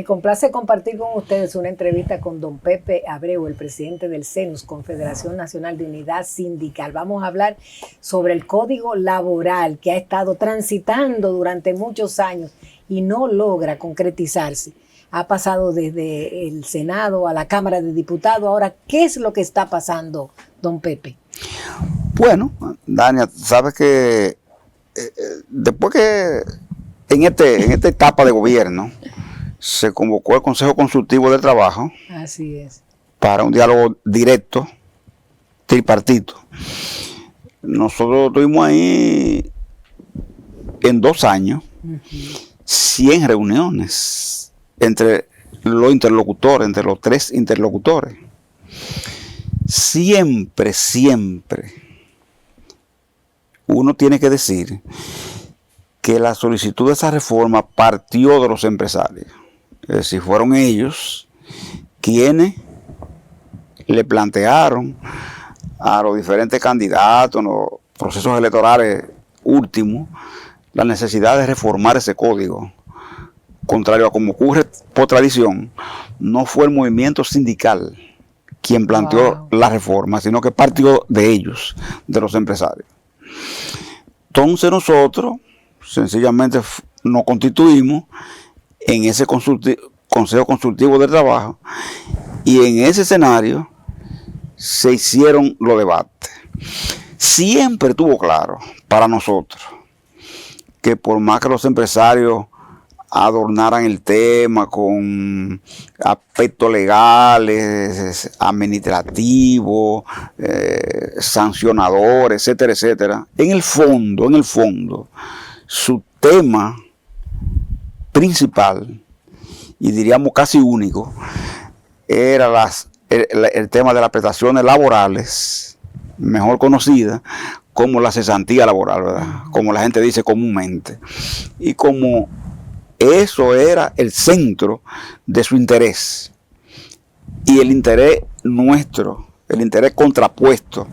Me complace compartir con ustedes una entrevista con don Pepe Abreu, el presidente del CENUS, Confederación Nacional de Unidad Sindical. Vamos a hablar sobre el código laboral que ha estado transitando durante muchos años y no logra concretizarse. Ha pasado desde el Senado a la Cámara de Diputados. Ahora, ¿qué es lo que está pasando, don Pepe? Bueno, Dania, sabes que después que en esta etapa de gobierno se convocó el Consejo Consultivo del Trabajo. Así es. Para un diálogo directo, tripartito. Nosotros estuvimos ahí en 2 años, 100 reuniones entre los interlocutores, entre los 3 interlocutores. Siempre uno tiene que decir que la solicitud de esa reforma partió de los empresarios. Es decir, fueron ellos quienes le plantearon a los diferentes candidatos en los procesos electorales últimos la necesidad de reformar ese código. Contrario a como ocurre por tradición, no fue el movimiento sindical quien planteó la reforma, sino que partió de ellos, de los empresarios. Entonces nosotros sencillamente nos constituimos en ese Consejo Consultivo del Trabajo y en ese escenario se hicieron los debates. Siempre estuvo claro para nosotros que por más que los empresarios adornaran el tema con aspectos legales, administrativos, sancionadores, etcétera, etcétera, en el fondo, su tema principal, y diríamos casi único, era el tema de las prestaciones laborales, mejor conocida como la cesantía laboral, ¿verdad? Como la gente dice comúnmente. Y como eso era el centro de su interés, y el interés nuestro, el interés contrapuesto,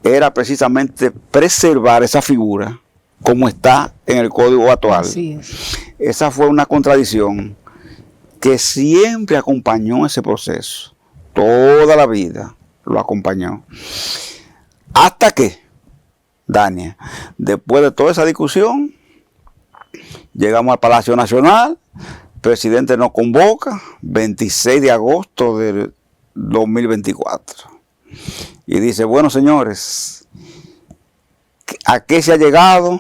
era precisamente preservar esa figura como está en el código actual. Así es. Esa fue una contradicción que siempre acompañó ese proceso, toda la vida lo acompañó. Hasta que, Dania, después de toda esa discusión, llegamos al Palacio Nacional, el presidente nos convoca, 26 de agosto del 2024, y dice, bueno señores, ¿a qué se ha llegado?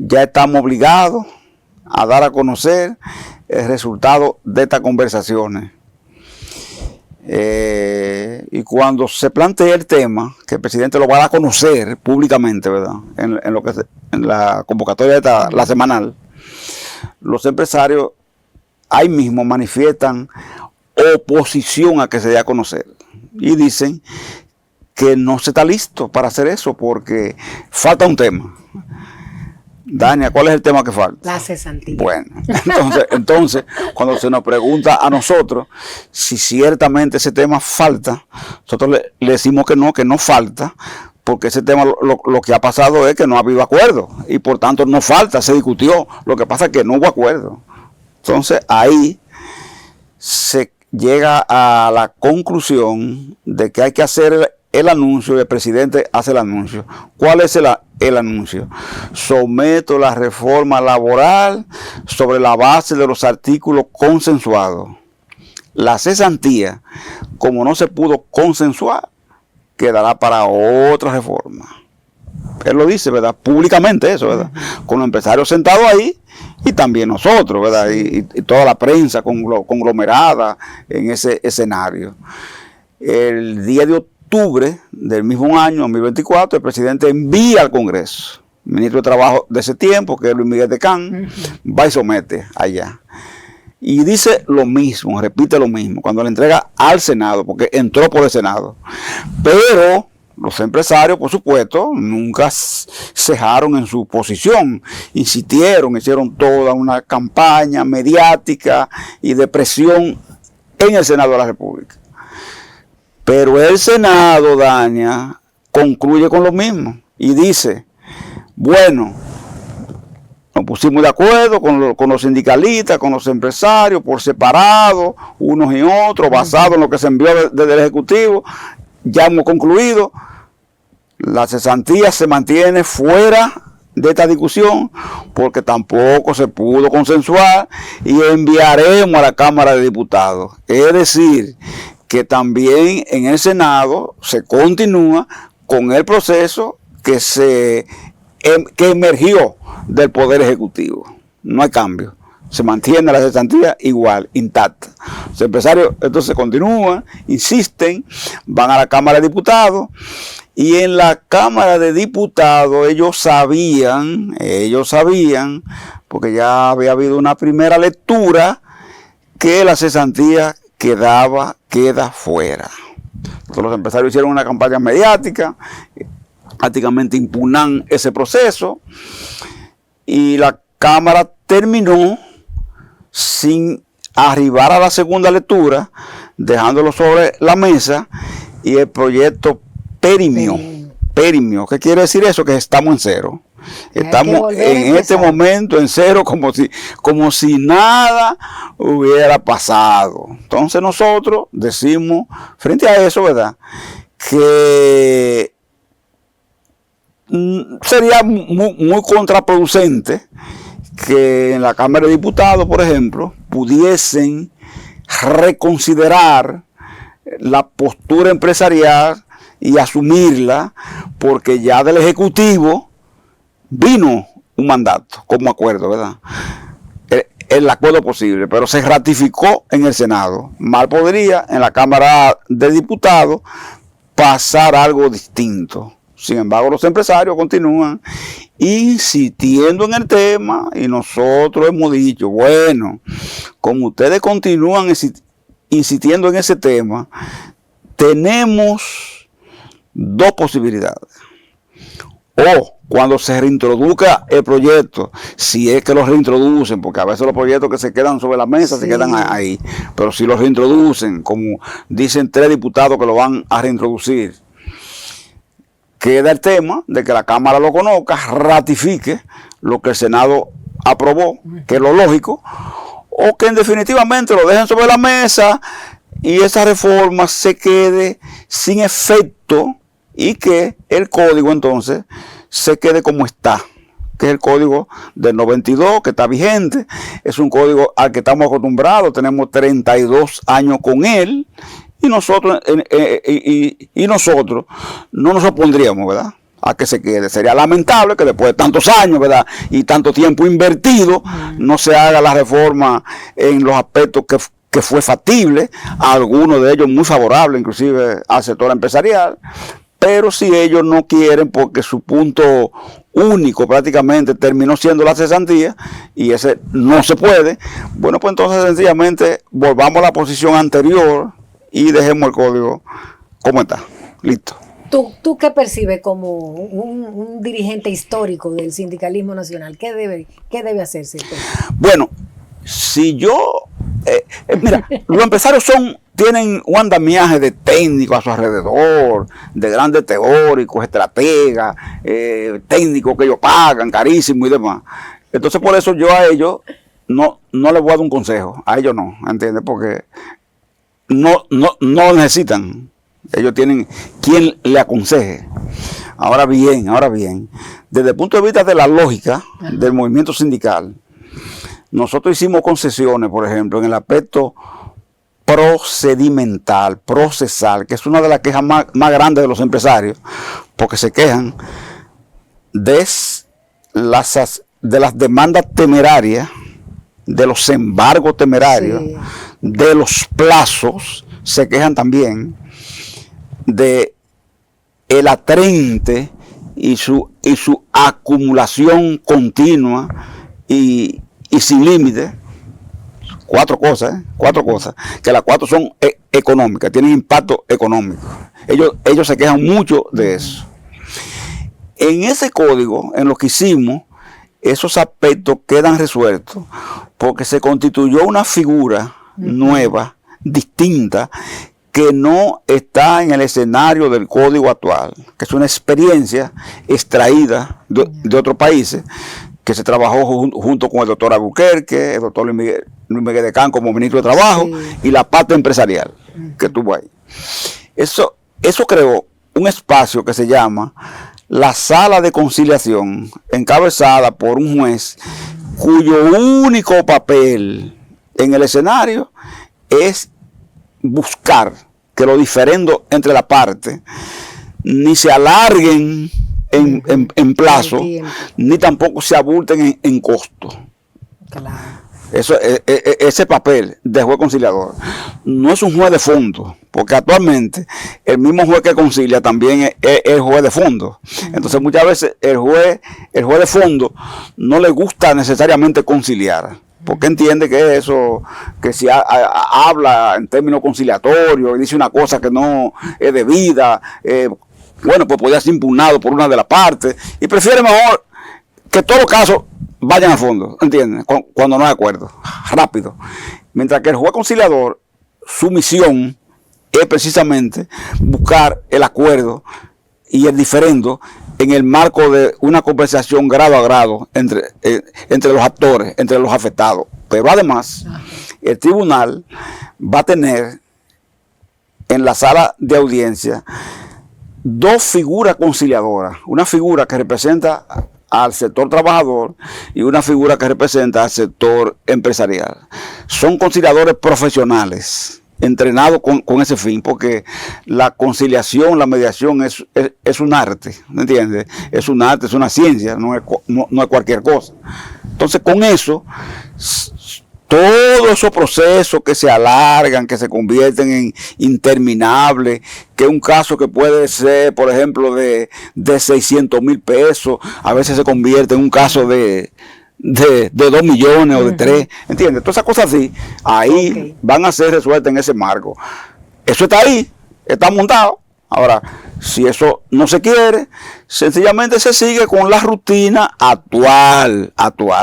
Ya estamos obligados a dar a conocer el resultado de estas conversaciones. Y cuando se plantea el tema, que el presidente lo va a dar a conocer públicamente, ¿verdad? En la convocatoria de la semanal, los empresarios ahí mismo manifiestan oposición a que se dé a conocer. Y dicen que no se está listo para hacer eso porque falta un tema. Dania, ¿cuál es el tema que falta? La cesantía. Bueno, entonces, cuando se nos pregunta a nosotros si ciertamente ese tema falta, nosotros le decimos que no falta, porque ese tema lo que ha pasado es que no ha habido acuerdo, y por tanto no falta, se discutió, lo que pasa es que no hubo acuerdo. Entonces ahí se llega a la conclusión de que hay que hacer el anuncio, y el presidente hace el anuncio. ¿Cuál es el anuncio? Someto la reforma laboral sobre la base de los artículos consensuados. La cesantía, como no se pudo consensuar, quedará para otra reforma. Él lo dice, ¿verdad? Públicamente eso, ¿verdad? Con los empresarios sentados ahí y también nosotros, ¿verdad? Y toda la prensa conglomerada en ese escenario. El día de octubre del mismo año, 2024, el presidente envía al Congreso, el ministro de Trabajo de ese tiempo, que es Luis Miguel Tecán, va y somete allá. Y dice lo mismo, repite lo mismo, cuando le entrega al Senado, porque entró por el Senado. Pero los empresarios, por supuesto, nunca cejaron en su posición, insistieron, hicieron toda una campaña mediática y de presión en el Senado de la República. Pero el Senado, Dania, concluye con lo mismo y dice, bueno, nos pusimos de acuerdo con los sindicalistas, con los empresarios, por separado, unos y otros, basado en lo que se envió desde el Ejecutivo. Ya hemos concluido, la cesantía se mantiene fuera de esta discusión porque tampoco se pudo consensuar y enviaremos a la Cámara de Diputados. Es decir, que también en el Senado se continúa con el proceso que emergió del Poder Ejecutivo. No hay cambio. Se mantiene la cesantía igual, intacta. Los empresarios entonces continúan, insisten, van a la Cámara de Diputados y en la Cámara de Diputados ellos sabían, porque ya había habido una primera lectura, que la cesantía queda fuera. Entonces los empresarios hicieron una campaña mediática, prácticamente impugnan ese proceso y la Cámara terminó sin arribar a la segunda lectura, dejándolo sobre la mesa y el proyecto perimió. ¿Qué quiere decir eso? Que estamos en cero. Estamos en este momento en cero como si nada hubiera pasado. Entonces nosotros decimos, frente a eso, ¿verdad?, que sería muy contraproducente que en la Cámara de Diputados, por ejemplo, pudiesen reconsiderar la postura empresarial y asumirla, porque ya del Ejecutivo vino un mandato como acuerdo, ¿verdad? El acuerdo posible, pero se ratificó en el Senado. Mal podría en la Cámara de Diputados pasar algo distinto. Sin embargo, los empresarios continúan insistiendo en el tema y nosotros hemos dicho, bueno, como ustedes continúan insistiendo en ese tema, tenemos dos posibilidades. O cuando se reintroduzca el proyecto, si es que los reintroducen, porque a veces los proyectos que se quedan sobre la mesa se quedan ahí, pero si los reintroducen, como dicen 3 diputados que lo van a reintroducir, queda el tema de que la Cámara lo conozca, ratifique lo que el Senado aprobó, que es lo lógico, o que definitivamente lo dejen sobre la mesa y esa reforma se quede sin efecto y que el código entonces se quede como está, que es el código del 92, que está vigente, es un código al que estamos acostumbrados, tenemos 32 años con él, y nosotros no nos opondríamos, ¿verdad?, a que se quede. Sería lamentable que después de tantos años, ¿verdad?, y tanto tiempo invertido, no se haga la reforma en los aspectos que fue factible, a algunos de ellos muy favorable, inclusive al sector empresarial. Pero si ellos no quieren, porque su punto único prácticamente terminó siendo la cesantía, y ese no se puede, bueno, pues entonces sencillamente volvamos a la posición anterior y dejemos el código como está. Listo. ¿Tú qué percibes como un dirigente histórico del sindicalismo nacional? ¿Qué debe hacerse? Bueno, si yo... mira, los empresarios tienen un andamiaje de técnicos a su alrededor, de grandes teóricos, estrategas, técnicos que ellos pagan carísimo y demás. Entonces por eso yo a ellos no les voy a dar un consejo, a ellos no, ¿entiendes? Porque no necesitan, ellos tienen quien le aconseje. Ahora bien, desde el punto de vista de la lógica del movimiento sindical, nosotros hicimos concesiones, por ejemplo, en el aspecto procesal, que es una de las quejas más grandes de los empresarios, porque se quejan de las demandas temerarias, de los embargos temerarios, de los plazos, se quejan también de el atrente y su acumulación continua y sin límite. Cuatro cosas, que las 4 son económicas, tienen impacto económico. Ellos se quejan mucho de eso. En ese código, en lo que hicimos, esos aspectos quedan resueltos porque se constituyó una figura nueva, distinta, que no está en el escenario del código actual, que es una experiencia extraída de otros países, que se trabajó junto con el doctor Albuquerque, el doctor Luis Miguel de Can como ministro de Trabajo, y la parte empresarial que tuvo ahí. Eso creó un espacio que se llama la Sala de Conciliación, encabezada por un juez cuyo único papel en el escenario es buscar que los diferendos entre las partes ni se alarguen en plazo, ni tampoco se abulten en costo. Claro. Ese papel de juez conciliador no es un juez de fondo, porque actualmente el mismo juez que concilia también es juez de fondo. Entonces muchas veces el juez de fondo no le gusta necesariamente conciliar, porque entiende que eso, que si habla en términos conciliatorios y dice una cosa que no es debida, bueno, pues podría ser impugnado por una de las partes, y prefiere mejor que todos los casos vayan a fondo, ¿entiendes? Cuando no hay acuerdo, rápido. Mientras que el juez conciliador, su misión es precisamente buscar el acuerdo y el diferendo en el marco de una conversación grado a grado entre los actores, entre los afectados. Pero además, el tribunal va a tener en la sala de audiencia dos figuras conciliadoras. Una figura que representa al sector trabajador y una figura que representa al sector empresarial. Son conciliadores profesionales, entrenados con ese fin, porque la conciliación, la mediación es un arte, ¿me entiendes? Es un arte, es una ciencia, no es cualquier cosa. Entonces, con eso, todos esos procesos que se alargan, que se convierten en interminables, que un caso que puede ser, por ejemplo, de 600,000 pesos, a veces se convierte en un caso de 2 millones o de 3, ¿entiendes? Todas esas cosas así, ahí van a ser resueltas en ese marco. Eso está ahí, está montado. Ahora, si eso no se quiere, sencillamente se sigue con la rutina actual.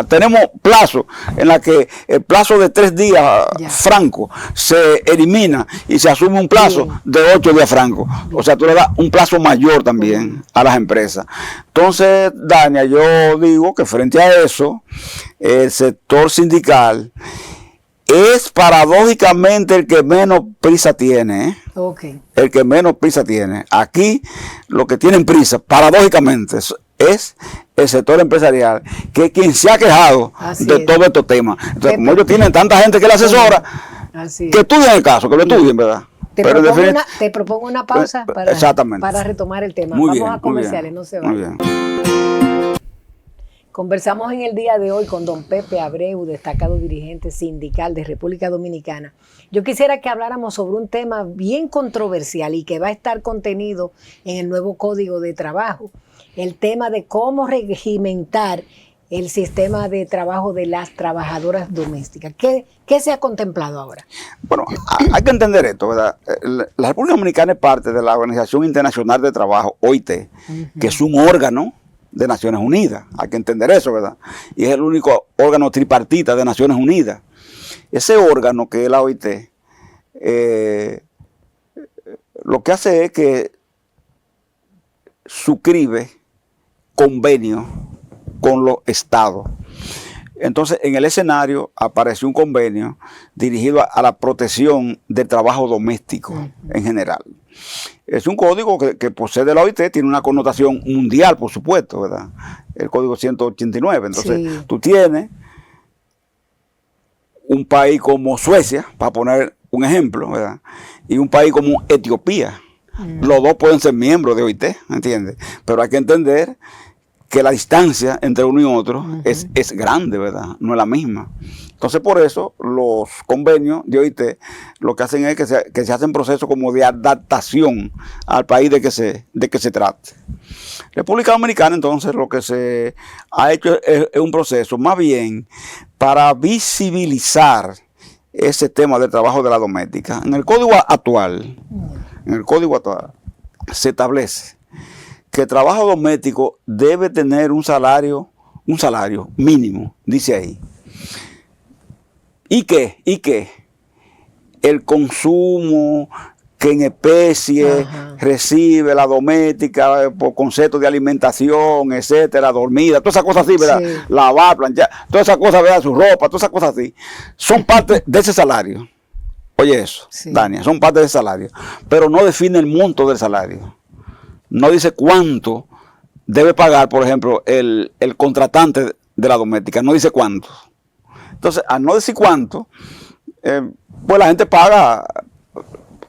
Tenemos plazo en la que el plazo de 3 días franco se elimina y se asume un plazo de 8 días franco. O sea, tú le das un plazo mayor también a las empresas. Entonces, Dania, yo digo que frente a eso, el sector sindical es paradójicamente el que menos prisa tiene, el que menos prisa tiene. Aquí lo que tienen prisa, paradójicamente, es el sector empresarial, que es quien se ha quejado de todos estos temas. Entonces, como ellos tienen tanta gente que le asesora, que estudien el caso, que lo estudien, ¿verdad? Te propongo una pausa para retomar el tema. Vamos a comerciales, no se vayan. Conversamos en el día de hoy con don Pepe Abreu, destacado dirigente sindical de República Dominicana. Yo quisiera que habláramos sobre un tema bien controversial y que va a estar contenido en el nuevo Código de Trabajo. El tema de cómo regimentar el sistema de trabajo de las trabajadoras domésticas. ¿Qué se ha contemplado ahora? Bueno, hay que entender esto, ¿verdad? La República Dominicana es parte de la Organización Internacional de Trabajo, OIT, que es un órgano de Naciones Unidas. Hay que entender eso, ¿verdad? Y es el único órgano tripartita de Naciones Unidas. Ese órgano que es la OIT, lo que hace es que suscribe convenios con los estados. Entonces, en el escenario apareció un convenio dirigido a la protección del trabajo doméstico en general. Es un código que posee la OIT, tiene una connotación mundial, por supuesto, ¿verdad? El código 189. Entonces, tú tienes un país como Suecia, para poner un ejemplo, ¿verdad? Y un país como Etiopía. Los dos pueden ser miembros de OIT, ¿entiendes? Pero hay que entender que la distancia entre uno y otro es grande, ¿verdad? No es la misma. Entonces, por eso, los convenios de OIT lo que hacen es que se hacen procesos como de adaptación al país de que se trate. República Dominicana, entonces, lo que se ha hecho es un proceso más bien para visibilizar ese tema del trabajo de la doméstica. En el código actual, se establece que el trabajo doméstico debe tener un salario mínimo, dice ahí. ¿Y qué? El consumo, que en especie Ajá. recibe la doméstica por concepto de alimentación, etcétera, dormida, todas esas cosas así, ¿verdad? Sí. Lavar, planchar, todas esas cosas, ¿verdad? Su ropa, todas esas cosas así, son parte de ese salario. Oye eso, Sí. Dania, son parte del salario, pero no define el monto del salario. No dice cuánto debe pagar, por ejemplo, el contratante de la doméstica, no dice cuánto. Entonces, al no decir cuánto, pues la gente paga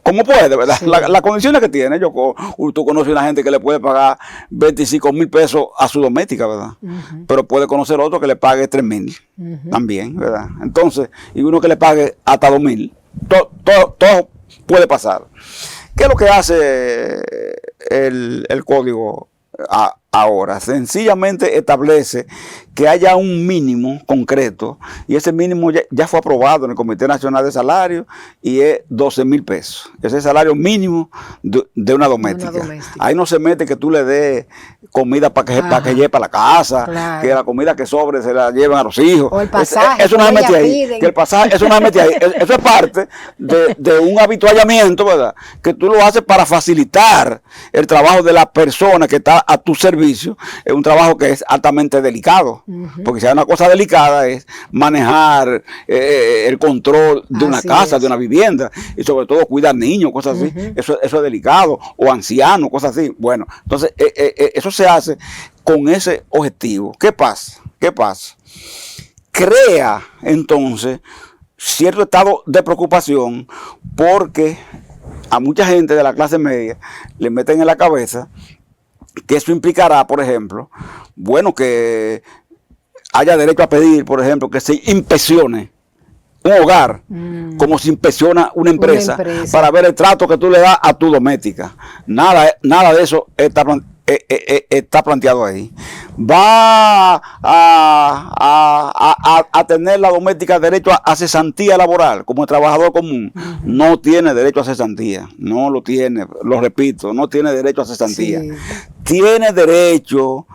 como puede, ¿verdad? Sí. Las condiciones que tiene. Tú conoces una gente que le puede pagar 25,000 pesos a su doméstica, ¿verdad? Pero puede conocer otro que le pague 3,000 también, ¿verdad? Entonces, y uno que le pague hasta 2,000. Todo puede pasar. ¿Qué es lo que hace el código ahora? Sencillamente establece que haya un mínimo concreto y ese mínimo ya fue aprobado en el Comité Nacional de Salario y es 12,000 pesos. Ese es el salario mínimo de una doméstica. Ahí no se mete que tú le des comida para que lleve para la casa, claro, que la comida que sobre se la lleven a los hijos. O el pasaje. Eso no se mete ahí. Que el pasaje, eso no se mete ahí. Eso es parte de un habituallamiento, ¿verdad? Que tú lo haces para facilitar el trabajo de la persona que está a tu servicio. Es un trabajo que es altamente delicado. Porque si hay una cosa delicada es manejar el control de una casa, de una vivienda, y sobre todo cuidar niños, cosas así. Eso es delicado, o ancianos, cosas así. Bueno, entonces eso se hace con ese objetivo. ¿Qué pasa? Crea entonces cierto estado de preocupación porque a mucha gente de la clase media le meten en la cabeza que eso implicará, por ejemplo, bueno, que haya derecho a pedir, por ejemplo, que se inspeccione un hogar, como se inspecciona una empresa, para ver el trato que tú le das a tu doméstica. Nada de eso está planteado ahí. Va a tener la doméstica derecho a cesantía laboral, como el trabajador común. No tiene derecho a cesantía, no lo tiene, lo repito, no tiene derecho a cesantía. Sí. Tiene derecho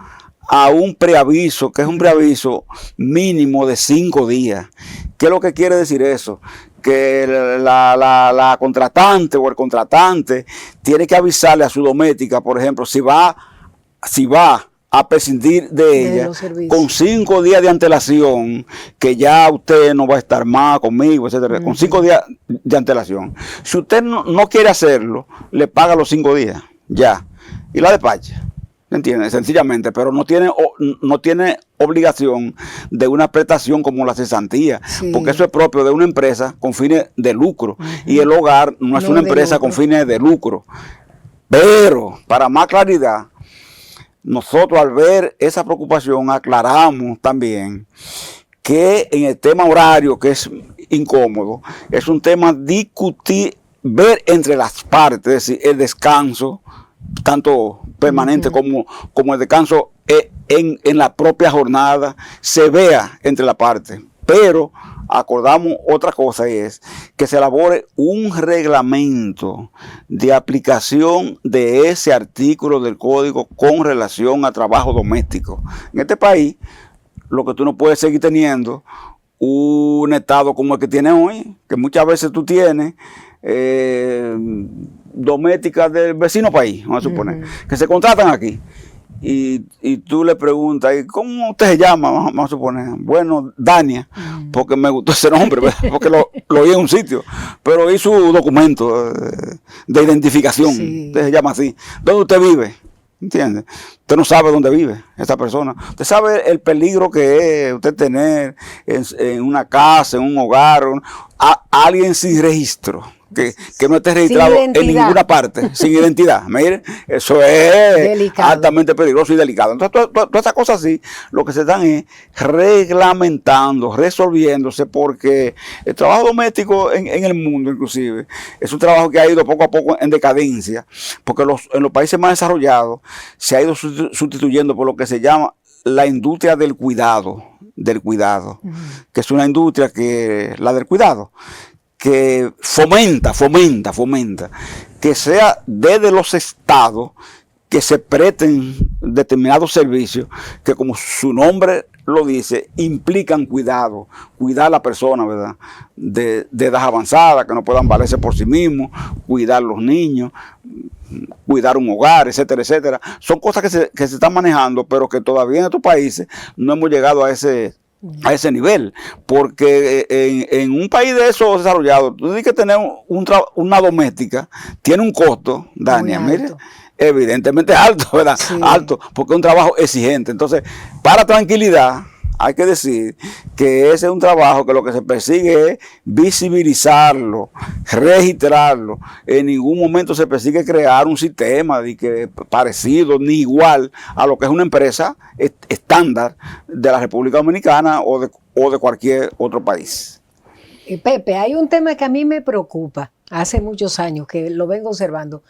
a un preaviso, que es un preaviso mínimo de 5 días. ¿Qué es lo que quiere decir eso? Que la contratante o el contratante tiene que avisarle a su doméstica, por ejemplo, si va a prescindir de ella con 5 días de antelación, que ya usted no va a estar más conmigo, etcétera, con 5 días de antelación. Si usted no quiere hacerlo, le paga los 5 días, ya, y la despacha. ¿Entiendes? Sencillamente, pero no tiene obligación de una prestación como la cesantía, porque eso es propio de una empresa con fines de lucro, y el hogar no es una empresa con fines de lucro. Pero, para más claridad, nosotros al ver esa preocupación aclaramos también que en el tema horario, que es incómodo, es un tema discutir, ver entre las partes, es decir, el descanso, tanto permanente como el descanso en la propia jornada, se vea entre las partes. Pero acordamos otra cosa, y es que se elabore un reglamento de aplicación de ese artículo del código con relación a trabajo doméstico. En este país, lo que tú no puedes seguir teniendo un estado como el que tiene hoy, que muchas veces tú tienes domésticas del vecino país, vamos a suponer, que se contratan aquí. Y tú le preguntas, ¿cómo usted se llama? Vamos a suponer, bueno, Dania, porque me gustó ese nombre, porque lo vi en un sitio, pero hizo su documento de identificación, usted se llama así. ¿Dónde usted vive? ¿Entiende? Usted no sabe dónde vive esa persona. Usted sabe el peligro que es usted tener en una casa, en un hogar, a alguien sin registro. Que no esté registrado en ninguna parte, sin identidad. Miren, eso es delicado, altamente peligroso y delicado. Entonces, todas esas cosas así, lo que se están es reglamentando, resolviéndose, porque el trabajo doméstico en el mundo, inclusive, es un trabajo que ha ido poco a poco en decadencia, porque en los países más desarrollados se ha ido sustituyendo por lo que se llama la industria del cuidado, que es una industria la del cuidado, que fomenta, que sea desde los estados que se presten determinados servicios que, como su nombre lo dice, implican cuidado, cuidar a la persona, ¿verdad? De edad avanzada, que no puedan valerse por sí mismos, cuidar a los niños, cuidar un hogar, etcétera, etcétera. Son cosas que se están manejando, pero que todavía en estos países no hemos llegado a ese nivel, porque en un país de esos desarrollados, tú tienes que tener una doméstica, tiene un costo, Dania, mire, evidentemente alto, ¿verdad? Sí. Alto, porque es un trabajo exigente. Entonces, para tranquilidad, hay que decir que ese es un trabajo que lo que se persigue es visibilizarlo, registrarlo. En ningún momento se persigue crear un sistema de que parecido ni igual a lo que es una empresa estándar de la República Dominicana o de cualquier otro país. Pepe, hay un tema que a mí me preocupa hace muchos años, que lo vengo observando.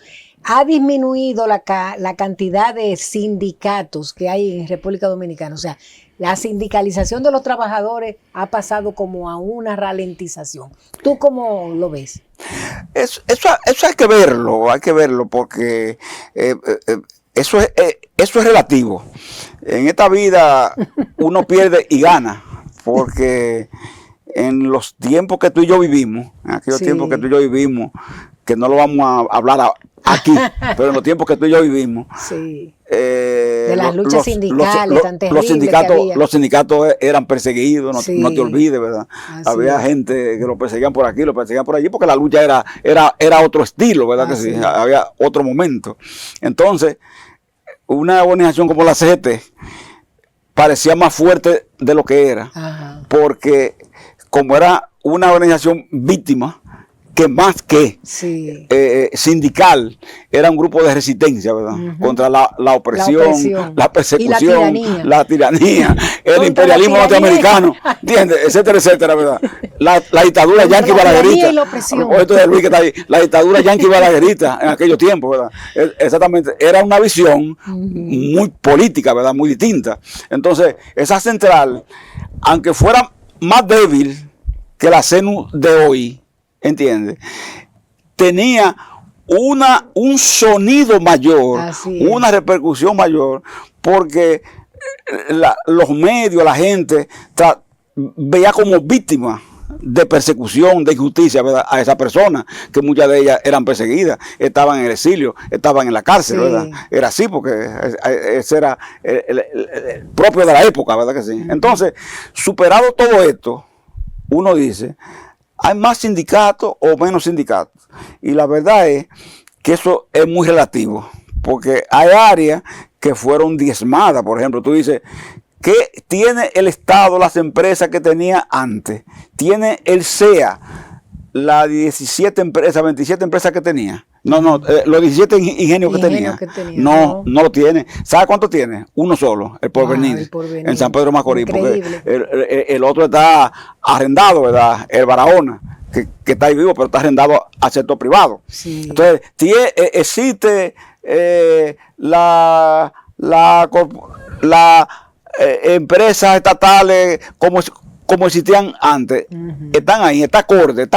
Ha disminuido la cantidad de sindicatos que hay en República Dominicana. O sea, la sindicalización de los trabajadores ha pasado como a una ralentización. ¿Tú cómo lo ves? Eso hay que verlo porque eso es relativo. En esta vida uno pierde y gana, porque en los tiempos que tú y yo vivimos, en aquellos tiempos que tú y yo vivimos, que no lo vamos a hablar aquí, pero en los tiempos que tú y yo vivimos, de las luchas sindicales tan terribles los sindicatos eran perseguidos, no te olvides, ¿verdad? Había gente que lo perseguían por aquí, lo perseguían por allí, porque la lucha era otro estilo, ¿verdad? Que sí, había otro momento. Entonces, una organización como la CGT parecía más fuerte de lo que era, porque como era una organización víctima, que más que sindical, era un grupo de resistencia, ¿verdad? Contra la opresión, la persecución, la tiranía, el imperialismo norteamericano, ¿entiendes? Etcétera, etcétera, ¿verdad? La dictadura yanqui balaguerista. La dictadura yanqui balaguerista en aquellos tiempos, ¿verdad? Exactamente, era una visión muy política, ¿verdad? Muy distinta. Entonces, esa central, aunque fuera más débil que la CENU de hoy, ¿entiendes? Tenía un sonido mayor, una repercusión mayor, porque los medios, la gente veía como víctima de persecución, de injusticia, ¿verdad? A esa persona, que muchas de ellas eran perseguidas, estaban en el exilio, estaban en la cárcel, ¿verdad? Era así, porque ese era el propio de la época, ¿verdad que sí? Entonces, superado todo esto, uno dice, ¿hay más sindicatos o menos sindicatos? Y la verdad es que eso es muy relativo, porque hay áreas que fueron diezmadas. Por ejemplo, tú dices, ¿qué tiene el Estado, las empresas que tenía antes? Tiene el SEA, las 17 empresas, 27 empresas que tenía. No, los 17 ingenios que tenía. No lo tiene. ¿Sabe cuánto tiene? Uno solo, el Porvenir, en San Pedro Macorís. Increíble. Porque el otro está arrendado, ¿verdad? El Barahona, que está ahí vivo, pero está arrendado al sector privado. Sí. Entonces, existe las empresas estatales como existían antes, están ahí, está acorde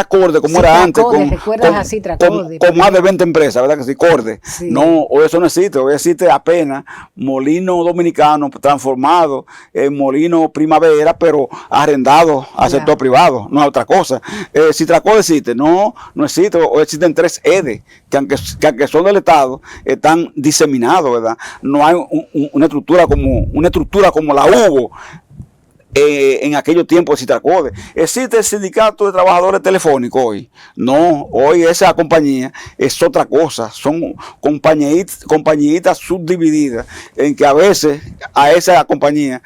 como era antes, con más de 20 empresas, ¿verdad que sí? Corde. Sí. No, hoy eso no existe, hoy existe apenas Molino Dominicano transformado en Molino Primavera, pero arrendado al sector privado, no es otra cosa. Citracode existe, no existe, hoy existen 3 EDE, que aunque son del Estado, están diseminados, ¿verdad? No hay una estructura como la hubo en aquellos tiempos de Citracode. ¿Existe el sindicato de trabajadores telefónicos hoy? No, hoy esa compañía es otra cosa, son compañitas subdivididas, en que a veces a esa compañía,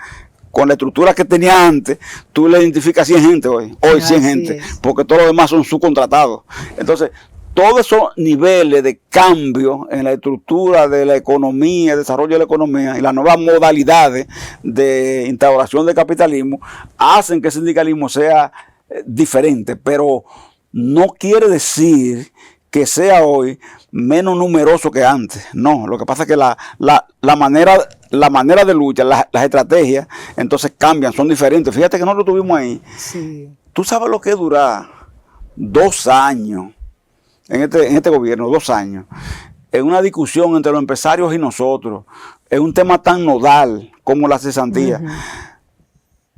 con la estructura que tenía antes, tú le identificas 100 gente hoy 100 gente, porque todos los demás son subcontratados. Entonces, todos esos niveles de cambio en la estructura de la economía, el desarrollo de la economía y las nuevas modalidades de instauración del capitalismo hacen que el sindicalismo sea diferente, pero no quiere decir que sea hoy menos numeroso que antes. No, lo que pasa es que la manera de lucha, las estrategias, entonces cambian, son diferentes. Fíjate que nosotros estuvimos ahí. Sí. Tú sabes lo que dura 2 años. En este gobierno, 2 años, en una discusión entre los empresarios y nosotros, es un tema tan nodal como la cesantía.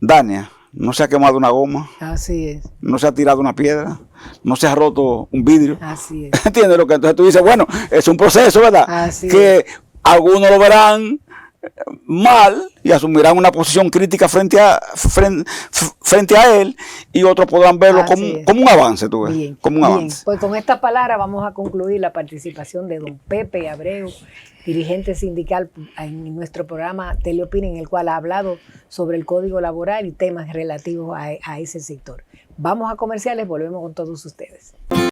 Dania, no se ha quemado una goma, Así es, no se ha tirado una piedra, no se ha roto un vidrio. así es. ¿Entiendes lo que? Entonces tú dices, bueno, es un proceso, ¿verdad? Así que algunos lo verán mal y asumirán una posición crítica frente a él, y otros podrán verlo como un avance, tú ves, Bien, como un avance. Pues con esta palabra vamos a concluir la participación de don Pepe Abreu, dirigente sindical en nuestro programa Teleopina, en el cual ha hablado sobre el código laboral y temas relativos a ese sector. Vamos a comerciales, volvemos con todos ustedes.